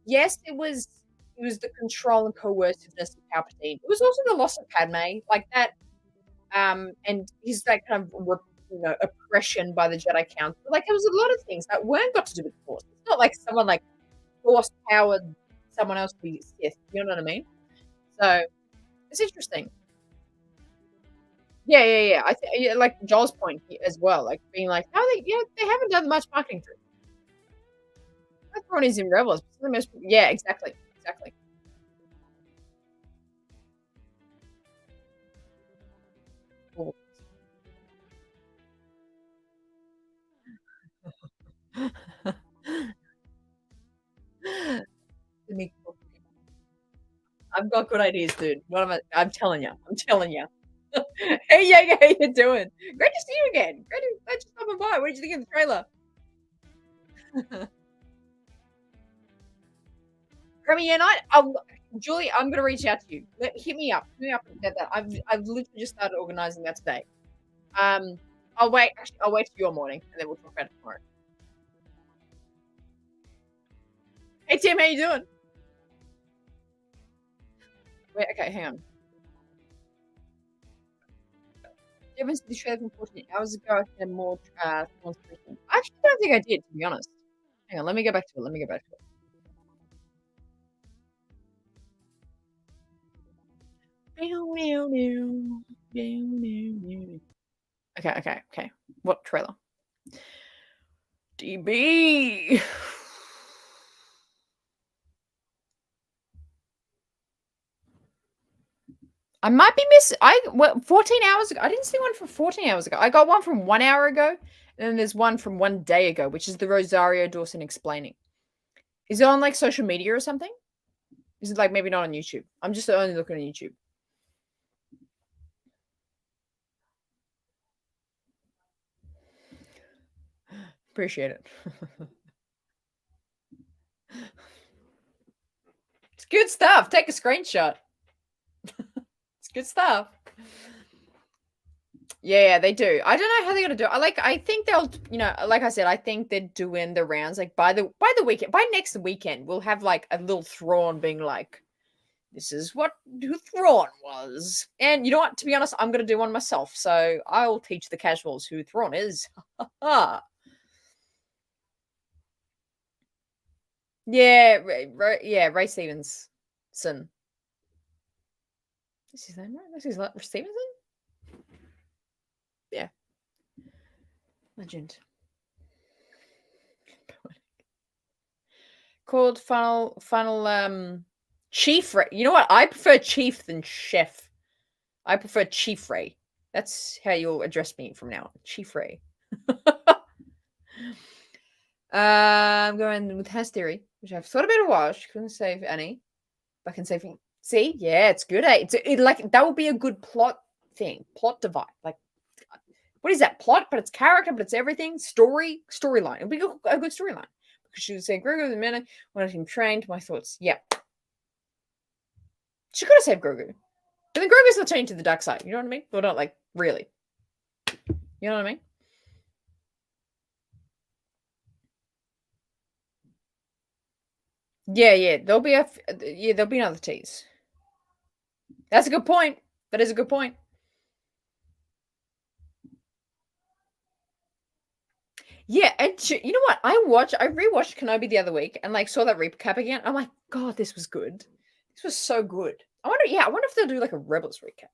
yes, it was the control and coerciveness of Palpatine. It was also the loss of Padme, like that, and his like kind of oppression by the Jedi Council. Like, there was a lot of things that weren't got to do with the Force. It's not like someone like Force powered someone else to be Sith. You know what I mean? So it's interesting. Yeah. I think like Joel's point as well, like being like, how they haven't done much marketing through. Thrawn is in Rebels. Yeah, exactly. Cool. I've got good ideas, dude. I'm telling you. Hey, Jaeger, how you doing? Great to see you again. Glad you stopping by. What did you think of the trailer? Premiere night? Julie, I'm gonna reach out to you. Hit me up. Hit me up and get that. I've literally just started organizing that today. I'll wait. Actually, I'll wait till your morning, and then we'll talk about it tomorrow. Hey Tim, how you doing? Wait, okay, hang on. You haven't seen the trailer from 14 hours ago. I had more demonstration. I actually don't think I did, to be honest. Hang on, let me go back to it. Let me go back to it. Okay. What trailer? DB. I might be missing. 14 hours ago. I didn't see one from 14 hours ago. I got one from 1 hour ago, and then there's one from 1 day ago, which is the Rosario Dawson explaining. Is it on like social media or something? Is it like maybe not on YouTube? I'm just only looking on YouTube. Appreciate it. It's good stuff. Take a screenshot. It's good stuff. Yeah, they do. I don't know how they're gonna do it. I think they'll, like I said, I think they're doing the rounds. Like by the weekend, by next weekend, we'll have like a little Thrawn being like, "This is who Thrawn was." And you know what? To be honest, I'm gonna do one myself. So I'll teach the casuals who Thrawn is. Yeah, Ray Stevenson. Is his name right? Is his Stevenson? Yeah. Legend. Called Funnel Chief Ray. You know what? I prefer Chief than Chef. I prefer Chief Ray. That's how you'll address me from now on. Chief Ray. I'm going with Has Theory, which I've thought about a while. She couldn't save any. But I can save. See? Yeah, it's good. Eh? Like that would be a good plot thing. Plot divide. Like, what is that? Plot, but it's character, but it's everything. Storyline. It'd be a good storyline. Because she would say, Grogu the minute when I'm trained, my thoughts. Yep. She could have saved Grogu. But then Grogu's not turning to the dark side. You know what I mean? Or not like really. You know what I mean? Yeah. There'll be another tease. That's a good point. That is a good point. Yeah, and you know what? I rewatched Kenobi the other week and like saw that recap again. I'm like, God, this was good. This was so good. I wonder if they'll do like a Rebels recap.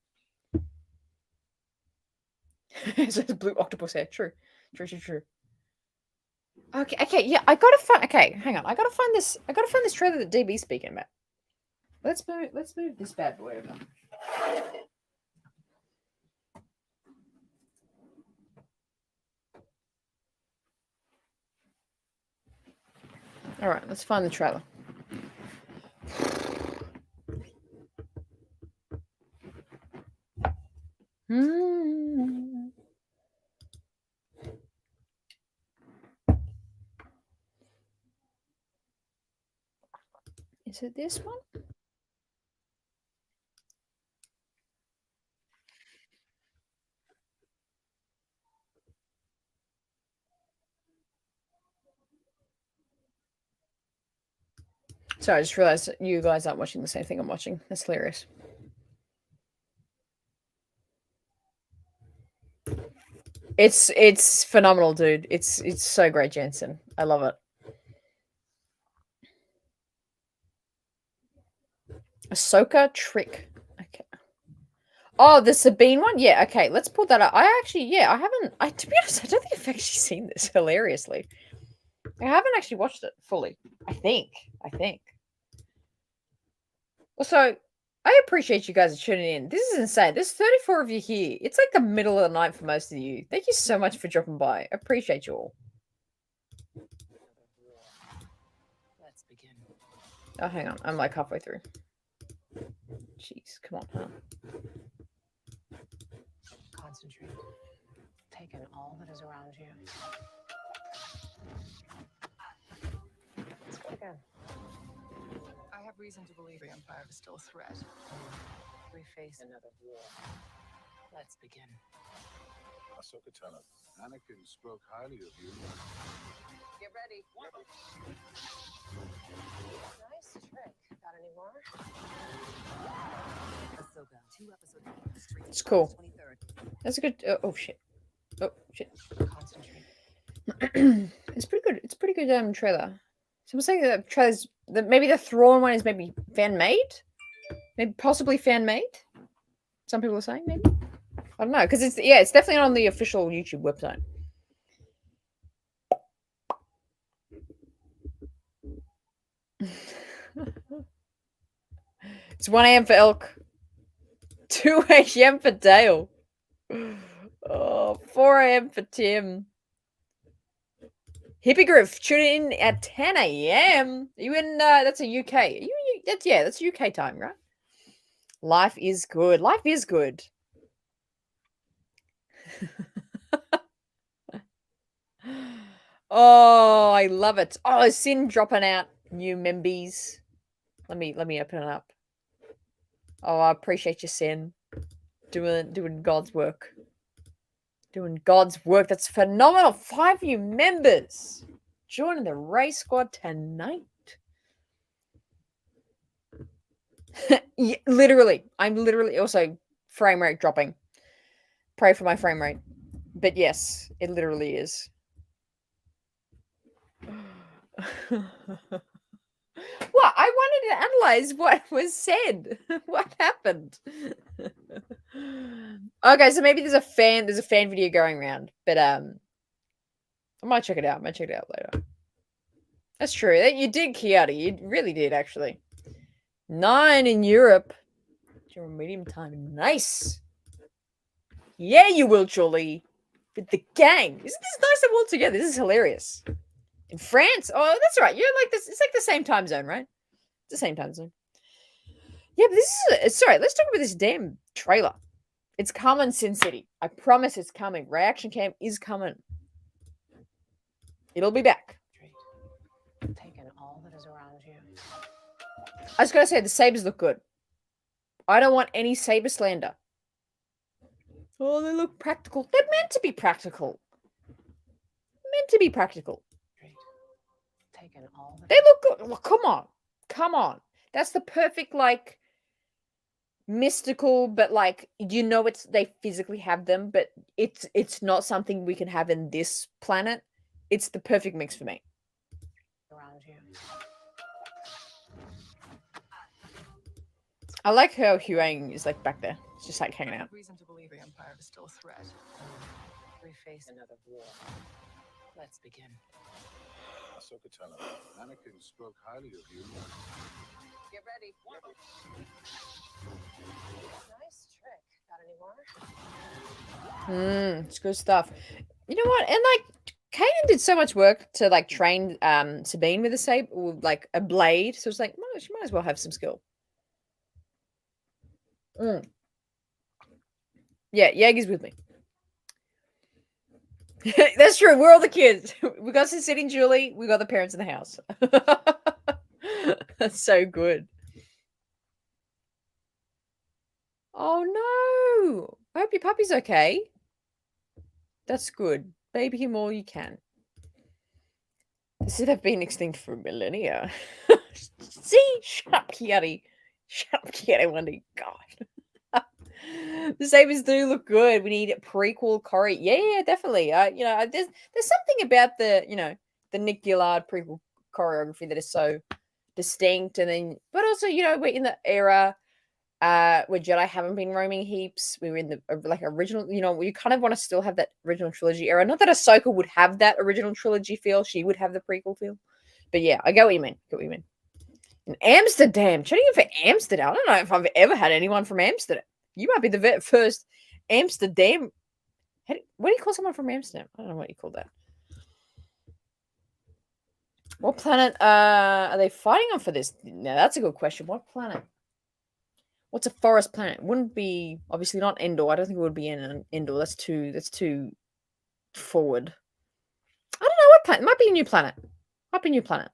So it's blue octopus hair. True. Okay, yeah, I gotta find. Okay, hang on. I gotta find this trailer that DB's speaking about. Let's move this bad boy over. All right, let's find the trailer. Is it this one? Sorry, I just realized that you guys aren't watching the same thing I'm watching. That's hilarious. It's phenomenal, dude. It's so great, Jensen. I love it. Ahsoka trick. Okay. Oh, the Sabine one? Yeah, okay. Let's pull that up. I haven't, to be honest, I don't think I've actually seen this, hilariously. I haven't actually watched it fully. I think. Also, I appreciate you guys tuning in. This is insane. There's 34 of you here. It's like the middle of the night for most of you. Thank you so much for dropping by. I appreciate you all. Let's begin. Oh, hang on. I'm like halfway through. Jeez, come on, huh? Concentrate. Take in all that is around you. Let's go again. I have reason to believe the Empire is still a threat. We face another war. Let's begin. Ahsoka, tell us. Anakin spoke highly of you. Get ready. Nice trick. Got any more? Ahsoka, 2-episode stream. It's cool. 23rd. That's a good. Oh shit. Oh shit. Concentrate. It's pretty good. It's a pretty good trailer. Someone's saying that trailers. Maybe the Thrawn one is maybe fan made. Maybe possibly fan made. Some people are saying maybe. I don't know because it's definitely not on the official YouTube website. It's 1 a.m. for Elk, 2 a.m. for Dale, 4 a.m. for Tim. Hippogriff, tune in at 10 a.m. You in? That's a UK. That's UK time, right? Life is good. Life is good. Oh, I love it. Oh, Sin dropping out new membies. Let me open it up. Oh, I appreciate you, Sin. Doing God's work. Doing God's work. That's phenomenal. 5 new members joining the race squad tonight. Yeah, literally. I'm literally also frame rate dropping. Pray for my frame rate. But yes, it literally is. Well, I wanted to analyze what was said. What happened? Okay, so maybe there's a fan video going around, but I might check it out. Later. That's true. You did, Kiati. You really did, actually. 9 in Europe. During medium time. Nice. Yeah, you will, Julie. With the gang. Isn't this nice to all together? This is hilarious. In France? Oh, that's right. You're like this. It's like the same time zone, right? It's the same time zone. Yeah, but this is... Sorry, let's talk about this damn trailer. It's coming, Sin City. I promise it's coming. Reaction Cam is coming. It'll be back. Take in all that is around you. I was going to say, the Sabers look good. I don't want any Saber slander. Oh, they look practical. They're meant to be practical. Take in all that They look good. Well, come on. That's the perfect, like, mystical, but like, they physically have them, but it's not something we can have in this planet. It's the perfect mix for me. around you. I like how Huang is like back there. It's just like hanging I out. have reason to believe the Empire is still a threat. We face another war. Let's begin. Ahsoka, tell us. Anakin spoke highly of you. Get ready. Nice trick. Got any more? It's good stuff. You know what? And like, Hayden did so much work to like train Sabine with a saber, or like a blade. So it's like, well, she might as well have some skill. Yeah, Jaeger's with me. That's true. We're all the kids. We got Sin City and Julie. We got the parents in the house. That's so good. Oh no! I hope your puppy's okay. That's good. Baby him all you can. This would have been extinct for millennia. See? Shut up, Kiati. Shut up, Kiati Wendy. God. The Sabers do look good. We need prequel choreo. Yeah, definitely. There's something about the Nick Gillard prequel choreography that is so distinct, and then, but also, we're in the era where Jedi haven't been roaming heaps. We were in the original. We kind of want to still have that original trilogy era. Not that Ahsoka would have that original trilogy feel. She would have the prequel feel. But yeah, I get what you mean. In Amsterdam, tuning in for Amsterdam. I don't know if I've ever had anyone from Amsterdam. You might be the first Amsterdam. What do you call someone from Amsterdam? I don't know what you call that. What planet are they fighting on for this? Now, that's a good question. What planet? What's a forest planet? Wouldn't be obviously not Endor. I don't think it would be in Endor. That's too forward. I don't know what planet. It might be a new planet. Might be a new planet.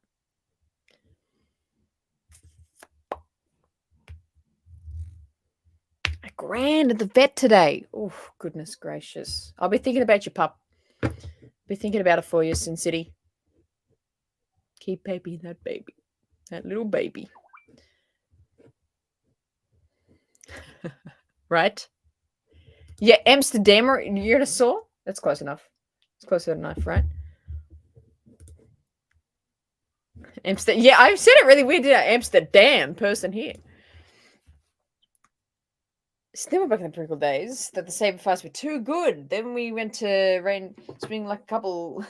A grand at the vet today. Oh, goodness gracious. I'll be thinking about you, pup. Be thinking about it for you, Sin City. Keep baby that baby. That little baby. Right? Yeah, Amsterdam, you're at a saw? That's close enough. It's close enough, right? Amsterdam. Yeah, I've said it really weird. Amsterdam person here. Still back in the prequel days that the Saber fights were too good. Then we went to Rain Spring like a couple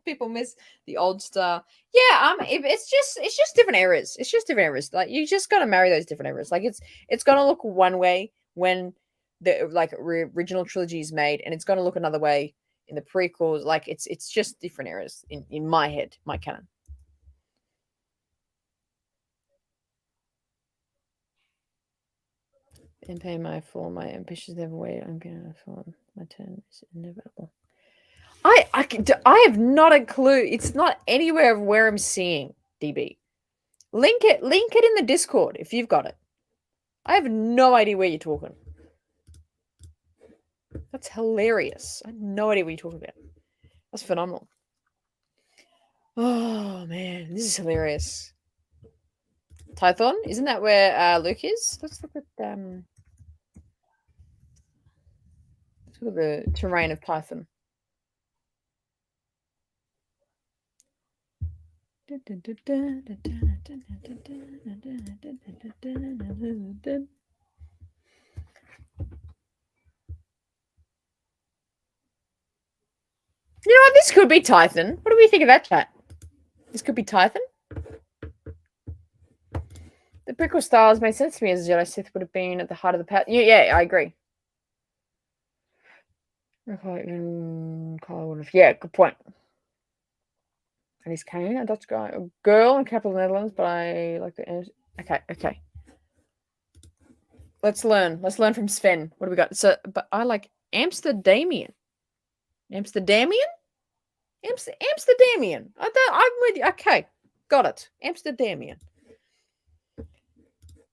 people miss the old star. Yeah, it's just different eras. It's just different eras. Like you just gotta marry those different eras. Like it's gonna look one way when the original trilogy is made, and it's gonna look another way in the prequels. Like it's just different eras in my head, my canon. And pay my ambitions never wait. I'm gonna fall. My turn is inevitable. I have not a clue. It's not anywhere of where I'm seeing DB. Link it in the Discord if you've got it. I have no idea where you're talking. That's hilarious. I have no idea what you're talking about. That's phenomenal. Oh man, this is hilarious. Tython, isn't that where Luke is? Let's look at the terrain of Tython. You know what? This could be Tython. What do we think of that, chat? This could be Tython. The prequel styles made sense to me as a Jedi Sith would have been at the heart of the path. Yeah, I agree. Yeah, good point. And he's Kane, a Dutch guy, a girl in capital Netherlands, but I like the okay. Let's learn from Sven. What do we got? So, but I like Amsterdamian. Amsterdamian. I'm with you. Okay, got it. Amsterdamian.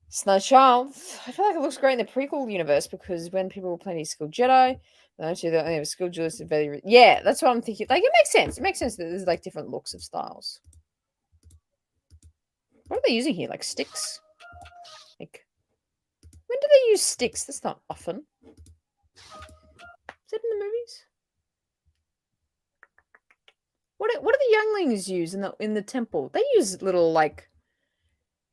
Snow Child. I feel like it looks great in the prequel universe because when people were playing these skilled Jedi, actually they only have skilled Jedi. Yeah, that's what I'm thinking. Like it makes sense. It makes sense that there's like different looks of styles. What are they using here? Like sticks? Like when do they use sticks? That's not often. Is that in the movies? What do the younglings use in the temple? They use little like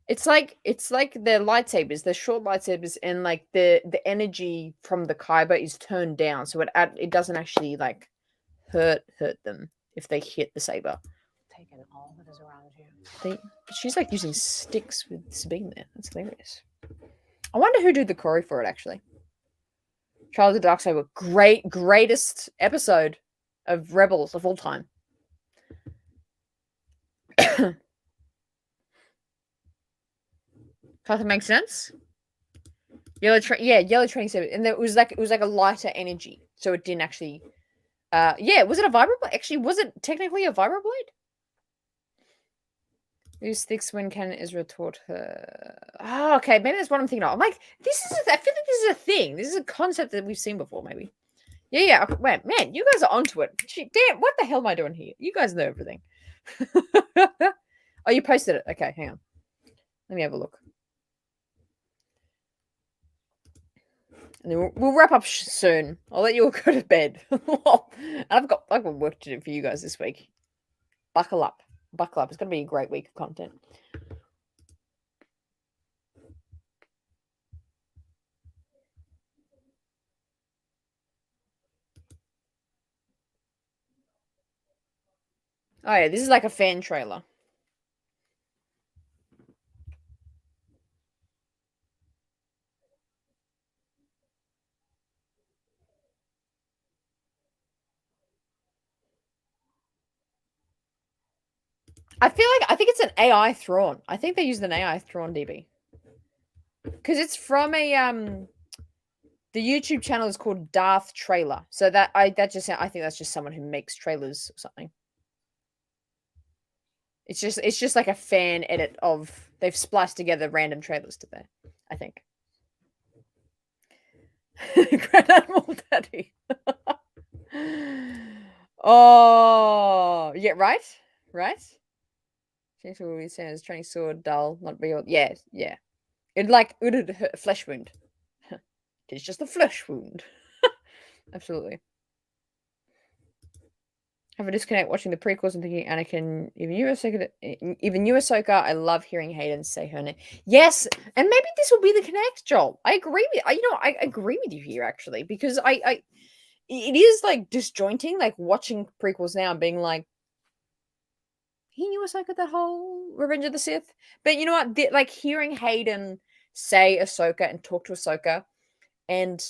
it's like their lightsabers, they're short lightsabers, and like the energy from the kyber is turned down, so it doesn't actually like hurt them if they hit the saber. Taking all that is around you. She's like using sticks with Sabine there. That's hilarious. I wonder who did the choreo for it actually. Trial of the Darksaber, greatest episode of Rebels of all time. Does that make sense? Yellow training saber, and it was like a lighter energy, so it didn't actually. Was it a vibroblade? Actually, was it technically a vibroblade? Use sticks when Canon Ezra taught her. Oh, okay, maybe that's what I'm thinking of. I'm like, I feel like this is a thing. This is a concept that we've seen before, maybe. Yeah. Wait, man, you guys are onto it. Damn, what the hell am I doing here? You guys know everything. Oh, you posted it. Okay, hang on. Let me have a look. And then we'll wrap up soon. I'll let you all go to bed. I've got work to do for you guys this week. Buckle up. It's going to be a great week of content. Oh yeah, this is like a fan trailer. I think it's an AI Thrawn. I think they used an AI Thrawn DB. Because it's from a the YouTube channel is called Darth Trailer. So I think that's just someone who makes trailers or something. It's just like a fan edit of they've spliced together random trailers to there, I think. Grand Admiral Daddy. Oh yeah, right? Change what we say is training sword dull, not real. Yeah. It would hurt a flesh wound. It's just a flesh wound. Absolutely. Have a disconnect watching the prequels and thinking Anakin, even you, Ahsoka. I love hearing Hayden say her name. Yes, and maybe this will be the connect, Joel. I agree with I agree with you here actually, because it is like disjointing, like watching prequels now and being like, he knew Ahsoka that whole Revenge of the Sith. But you know what? Like hearing Hayden say Ahsoka and talk to Ahsoka, and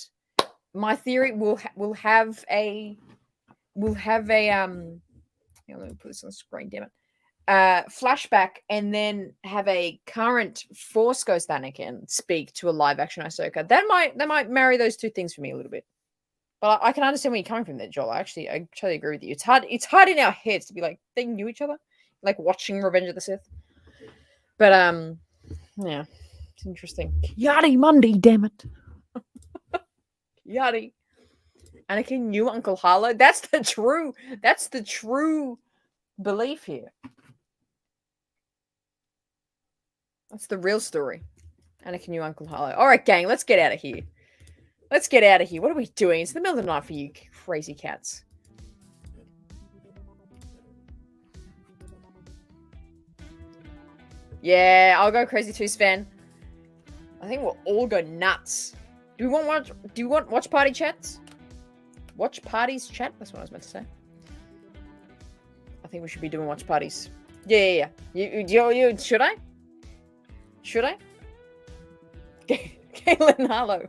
my theory will have a let me put this on the screen, damn it. Flashback, and then have a current Force Ghost Anakin speak to a live action Ahsoka. That might marry those two things for me a little bit. But I can understand where you're coming from there, Joel. I totally agree with you. It's hard in our heads to be like, they knew each other, like watching Revenge of the Sith. But yeah, it's interesting. Yadi Mundi, damn it. Yadi. Anakin knew Uncle Harlow. That's the true belief here. That's the real story. Anakin knew Uncle Harlow. All right, gang, let's get out of here. What are we doing? It's the middle of the night for you crazy cats. Yeah, I'll go crazy too, Sven. I think we'll all go nuts. Do you want watch party chats? Watch parties chat? That's what I was meant to say. I think we should be doing watch parties. Yeah. You should I? Should I? Caitlin Harlow.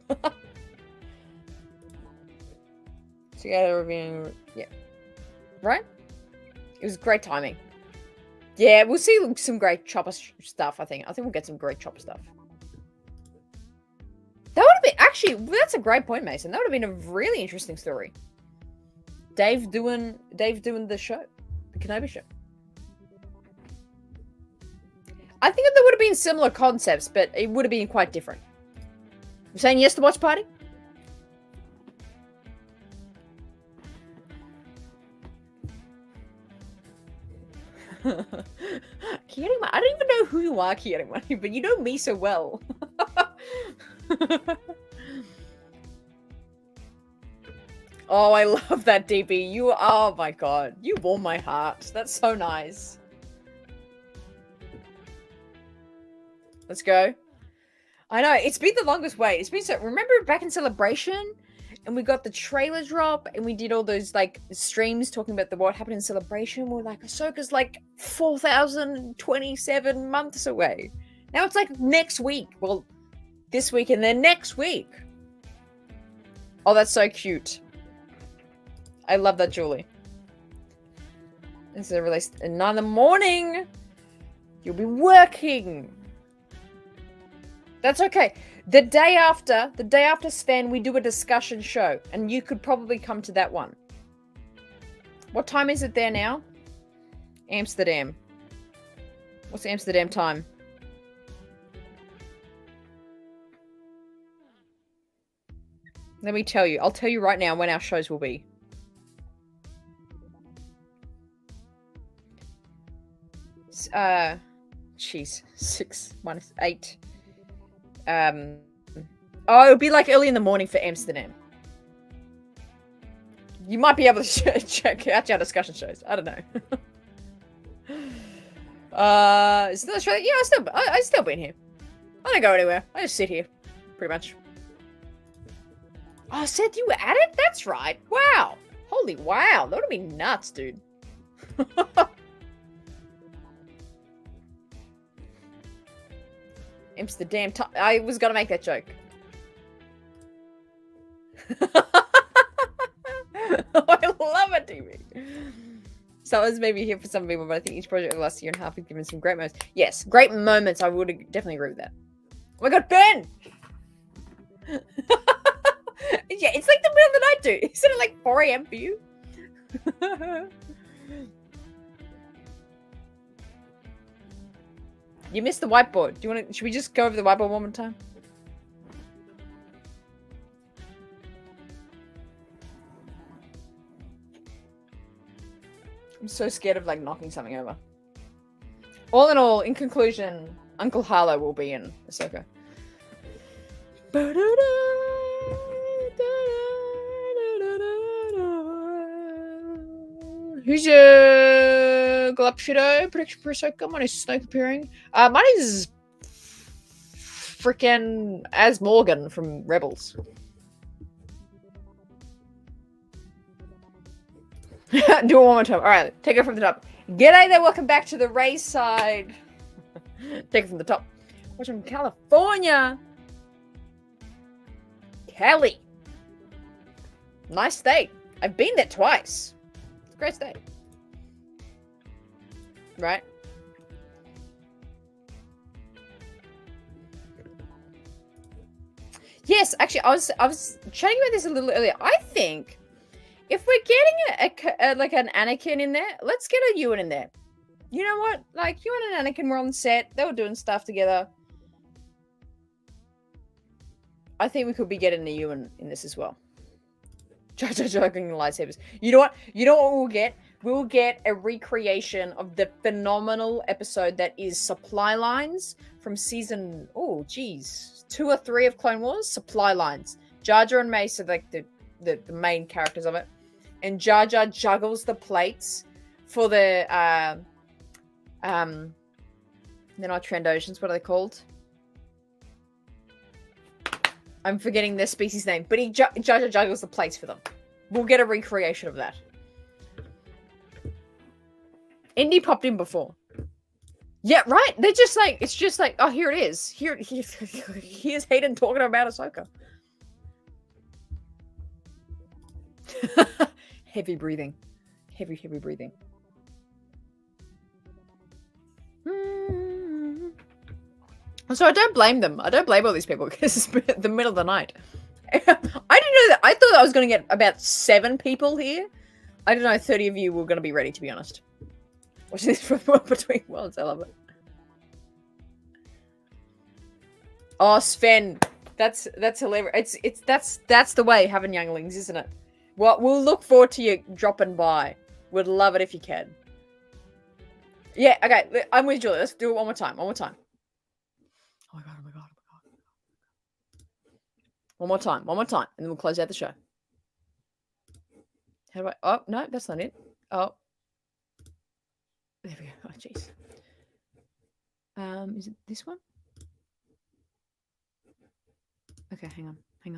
Together reviewing. Yeah. Right? It was great timing. Yeah, we'll see some great chopper stuff, I think. I think we'll get some great chopper stuff. That would have been... Actually, that's a great point, Mason. That would have been a really interesting story. Dave doing the show. The Kenobi show. I think there would have been similar concepts, but it would have been quite different. You saying yes to watch party? Kierimani, I don't even know who you are, Kierimani, but you know me so well. Oh, I love that, DB. Oh my god, you warm my heart. That's so nice. Let's go. I know, it's been the longest wait. It's been so... Remember back in Celebration? And we got the trailer drop, and we did all those, like, streams talking about what happened in Celebration. We're like, Ahsoka's, like, 4,027 months away. Now it's, like, next week. Well, this week and then next week. Oh, that's so cute. I love that, Julie. This is released at 9 in the morning. You'll be working. That's okay. The day after Sven, we do a discussion show, and you could probably come to that one. What time is it there now? Amsterdam. What's Amsterdam time? Let me tell you. I'll tell you right now when our shows will be. Jeez. 6 minus 8. Oh, it would be like early in the morning for Amsterdam. You might be able to check out our discussion shows. I don't know. Still Australia? Yeah, I still been here. I don't go anywhere. I just sit here, pretty much. Oh, Seth, you were at it? That's right. Wow. Holy wow. That would have been nuts, dude. Amsterdam. I was gonna make that joke. I love it, TV. So it was maybe here for some people, but I think each project over the last year and a half has given some great moments. Yes, great moments. I would definitely agree with that. Oh my god, Ben! Yeah, it's like the middle of the night, dude. Isn't it like 4 a.m. for you? You missed the whiteboard. Do you want to? Should we just go over the whiteboard one more time? I'm so scared of like knocking something over. All in all, in conclusion, Uncle Harlow will be in Ahsoka. Who's your Galapshido prediction for Ahsoka? Mine is Snoke appearing. Mine is freaking As Morgan from Rebels. Do it one more time. Alright, take it from the top. G'day there, welcome back to the race side. Take it from the top. Watching from California. Cali. Nice state. I've been there twice. It's a great state. Right? Yes, actually, I was chatting about this a little earlier. I think if we're getting like an Anakin in there, let's get a Ewan in there. You know what? Like, Ewan and Anakin were on set. They were doing stuff together. I think we could be getting a Ewan in this as well. Jogging the lightsabers. You know what? You know what we'll get? We'll get a recreation of the phenomenal episode that is Supply Lines from season, 2 or 3 of Clone Wars. Supply Lines. Jar Jar and Mace are like the main characters of it. And Jar Jar juggles the plates for the they're not Trandoshans, what are they called? I'm forgetting their species name, but Jar Jar juggles the plates for them. We'll get a recreation of that. Indy popped in before. Yeah, right. They're just like, it's just like, oh, here it is. Here's Hayden talking about Ahsoka. Heavy breathing. Heavy breathing. So I don't blame them. I don't blame all these people because it's the middle of the night. I didn't know that. I thought I was going to get about 7 people here. I don't know, 30 of you were going to be ready, to be honest. Watching this from Between Worlds. I love it. Oh, Sven. That's hilarious. That's the way having younglings, isn't it? Well, we'll look forward to you dropping by. Would love it if you can. Yeah, okay. I'm with Julie. Let's do it one more time. Oh my god. One more time, and then we'll close out the show. How do I... Oh, no, that's not it. Oh. There we go. Oh, jeez. Is it this one? Okay, hang on. All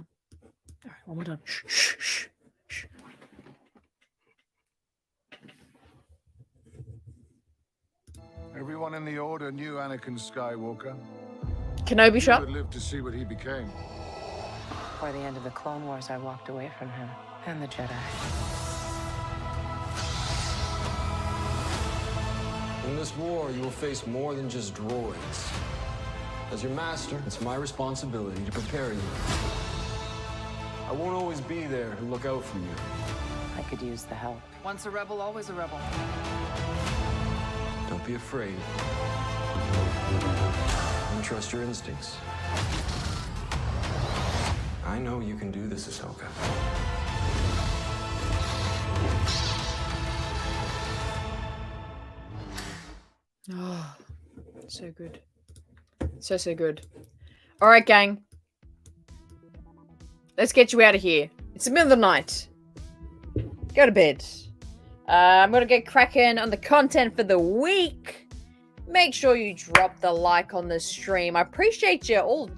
right, one more time. Shh. Everyone in the Order knew Anakin Skywalker. Kenobi shot. Would live to see what he became. Before the end of the Clone Wars, I walked away from him and the Jedi. In this war, you will face more than just droids. As your master, it's my responsibility to prepare you. I won't always be there to look out for you. I could use the help. Once a rebel, always a rebel. Don't be afraid. And trust your instincts. I know you can do this, Ahsoka. Oh, so good. So good. All right, gang. Let's get you out of here. It's the middle of the night. Go to bed. I'm going to get cracking on the content for the week. Make sure you drop the like on the stream. I appreciate you all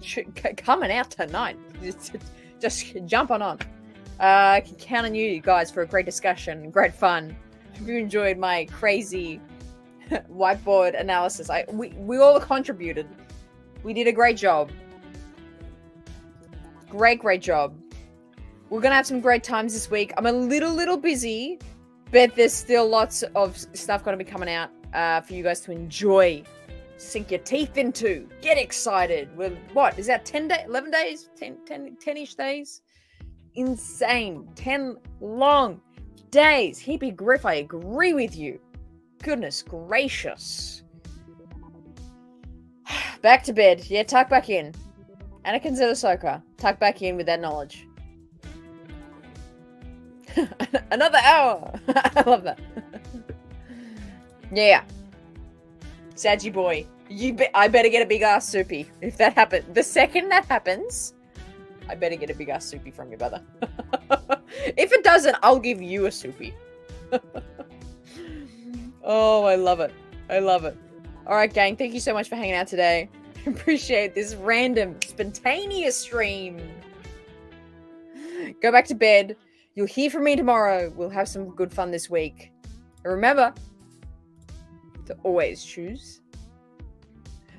coming out tonight. Just jumping on. I can count on you guys for a great discussion, great fun. If you enjoyed my crazy whiteboard analysis, we all contributed. We did a great job. Great job. We're gonna have some great times this week. I'm a little busy, but there's still lots of stuff gonna be coming out for you guys to enjoy. sink your teeth into. Get excited. We're, what, is that 10 days, 11 days? 10-ish days? Insane. 10 long days. Hippie Griff, I agree with you. Goodness gracious. Back to bed. Yeah, tuck back in. Anakin's at Ahsoka. Tuck back in with that knowledge. Another hour. I love that. Yeah. Saggy boy. I better get a big ass soupy. If that happens. The second that happens, I better get a big ass soupy from you, brother. If it doesn't, I'll give you a soupy. Oh, I love it. I love it. Alright, gang. Thank you so much for hanging out today. Appreciate this random, spontaneous stream. Go back to bed. You'll hear from me tomorrow. We'll have some good fun this week. And remember to always choose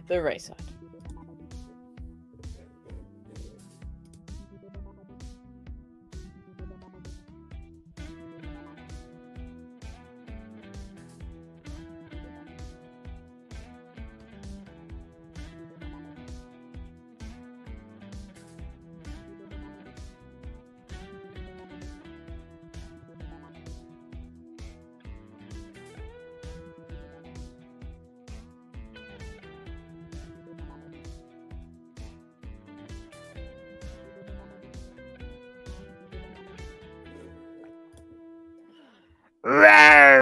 the right side. Right.